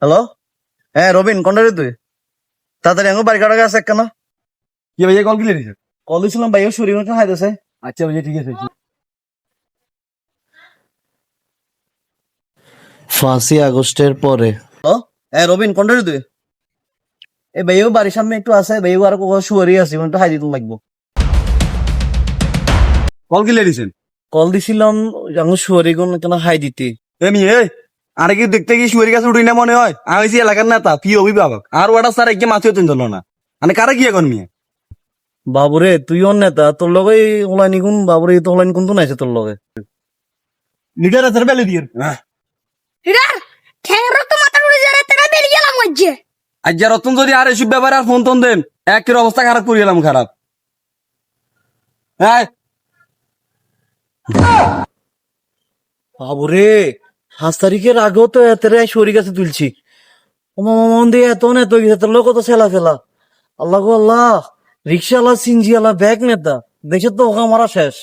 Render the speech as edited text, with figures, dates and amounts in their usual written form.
Hello, হ্যাঁ রবিন কোনটা রে তুই? তাড়াতাড়ি আমার বাড়ি কাটা গেছে কেন? কি ভাইয়া কল কিলে দিছে? কল দিছিলাম ভাইও শরীর মতো খাইতেছে। আচ্ছা ভাইয়া ঠিক আছে। পাঁচই আগস্টের পরে হ্যালো, হ্যাঁ রবিন কোনটা রে তুই? এই ভাইও বাড়ির সামনে একটু আছে, ভাইও আর কোথাও শুয়ারি আছে, একটু হাই দিতে লাগবো। কল কিলে দিছেন? কল দিছিলাম আমার শুয়ারি কোন কেন হাই দিতে। এমি আরে কি দেখতে কি শুয়ারি গাছ উঠি না মনে হয়? আমি হইছি এলাকার নেতা, পি অভিভাবক। আর ওটা স্যার একে মাছি হতেন চলো না। মানে কারা কি এখন মিয়া? বাবুরে তুই অন নেতা, তোর লগে ওলাইনি কোন বাবুরে, তো ওলাইনি কোন তো নাইছে তোর লগে। লিডার আছে বেলে দিয়ে। লিডার ঠ্যাংয়ের রক্ত মাথার উড়ে যায় তেরা বেরিয়ে গেলাম মজ্জে। আজ যা রতন যদি আর এসব ব্যাপারে আর ফোন টোন দেন, একের অবস্থা খারাপ করে গেলাম খারাপ। হ্যাঁ বাবুরে 5 তারিখের আগেও তো এতেরে শরীর কাছে তুলছি। মন দিয়ে এত না তো গেছে তোর লোক কত ছেলা ফেলা। আল্লাহ গো আল্লাহ, রিক্সাওয়ালা সিনজিওয়ালা ব্যাগ নেতা দেশে তো ওকে মারা শেষ।